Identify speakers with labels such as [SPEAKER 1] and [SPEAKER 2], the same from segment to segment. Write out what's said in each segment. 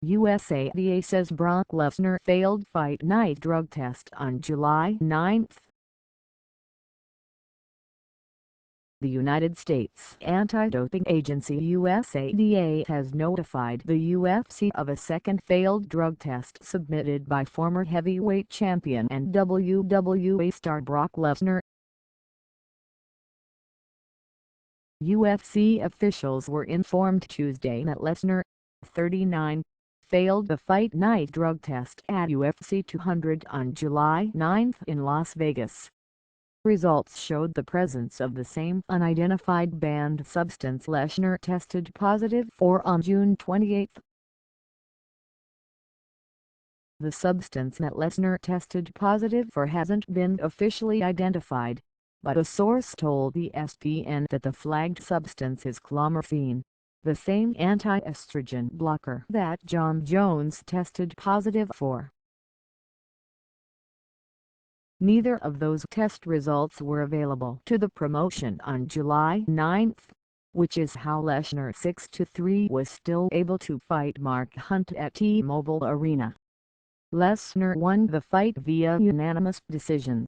[SPEAKER 1] USADA says Brock Lesnar failed fight night drug test on July 9. The United States Anti-Doping Agency USADA has notified the UFC of a second failed drug test submitted by former heavyweight champion and WWE star Brock Lesnar. UFC officials were informed Tuesday that Lesnar, 39, failed the fight night drug test at UFC 200 on July 9 in Las Vegas. Results showed the presence of the same unidentified banned substance Lesnar tested positive for on June 28. The substance that Lesnar tested positive for hasn't been officially identified, but a source told ESPN that the flagged substance is clomiphene, the same anti-estrogen blocker that Jon Jones tested positive for. Neither of those test results were available to the promotion on July 9, which is how Lesnar 6-3 was still able to fight Mark Hunt at T-Mobile Arena. Lesnar won the fight via unanimous decision.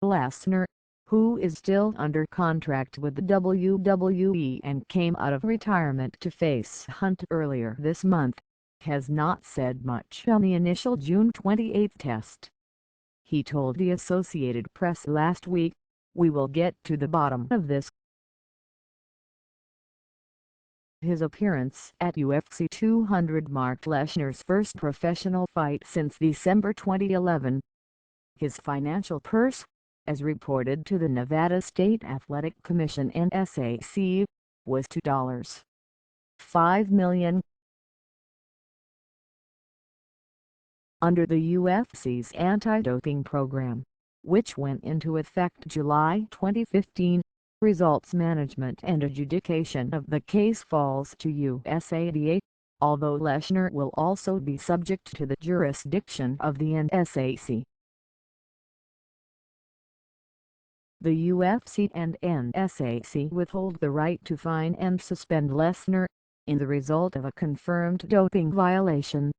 [SPEAKER 1] Lesnar, who is still under contract with the WWE and came out of retirement to face Hunt earlier this month, has not said much on the initial June 28 test. He told the Associated Press last week, "We will get to the bottom of this." His appearance at UFC 200 marked Lesnar's first professional fight since December 2011. His financial purse, as reported to the Nevada State Athletic Commission and SAC, was $2.5 million. Under the UFC's anti-doping program, which went into effect July 2015, results management and adjudication of the case falls to USADA, although Lesnar will also be subject to the jurisdiction of the NSAC. The UFC and NSAC withhold the right to fine and suspend Lesnar, in the result of a confirmed doping violation.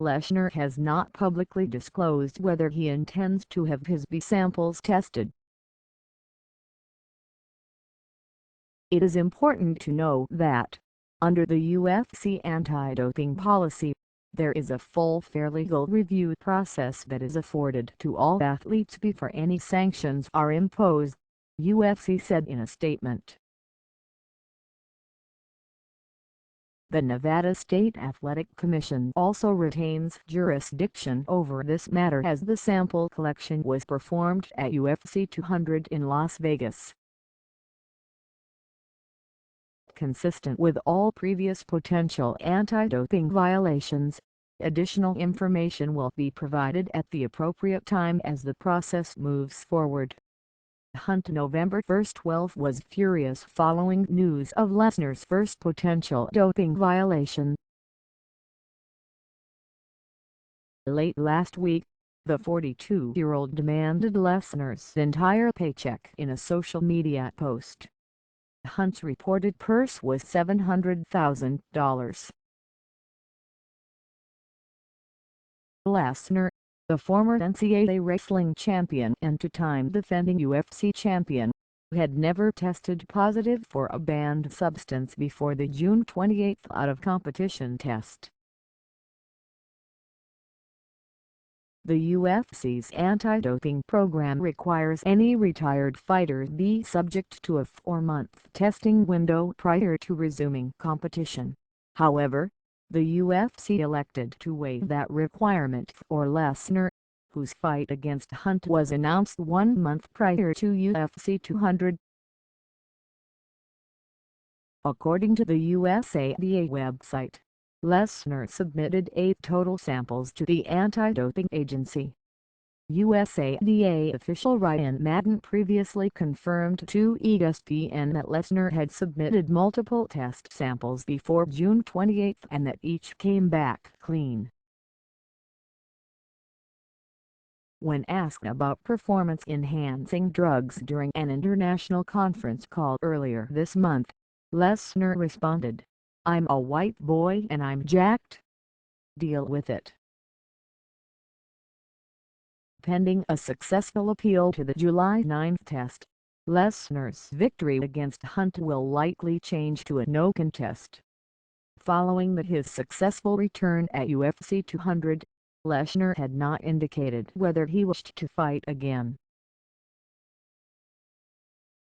[SPEAKER 1] Lesnar has not publicly disclosed whether he intends to have his B samples tested. It is important to know that, under the UFC anti-doping policy, there is a full fair legal review process that is afforded to all athletes before any sanctions are imposed, UFC said in a statement. The Nevada State Athletic Commission also retains jurisdiction over this matter as the sample collection was performed at UFC 200 in Las Vegas. Consistent with all previous potential anti-doping violations, additional information will be provided at the appropriate time as the process moves forward. Hunt November 1, was furious following news of Lesnar's first potential doping violation. Late last week, the 42-year-old demanded Lesnar's entire paycheck in a social media post. Hunt's reported purse was $700,000. Lesnar, the former NCAA wrestling champion and two-time defending UFC champion, had never tested positive for a banned substance before the June 28 out-of-competition test. The UFC's anti-doping program requires any retired fighter be subject to a 4-month testing window prior to resuming competition. However, the UFC elected to waive that requirement for Lesnar, whose fight against Hunt was announced 1 month prior to UFC 200. According to the USADA website, Lesnar submitted 8 total samples to the anti-doping agency. USADA official Ryan Madden previously confirmed to ESPN that Lesnar had submitted multiple test samples before June 28 and that each came back clean. When asked about performance-enhancing drugs during an international conference call earlier this month, Lesnar responded, "I'm a white boy and I'm jacked. Deal with it." Pending a successful appeal to the July 9 test, Lesnar's victory against Hunt will likely change to a no contest. Following his successful return at UFC 200, Lesnar had not indicated whether he wished to fight again.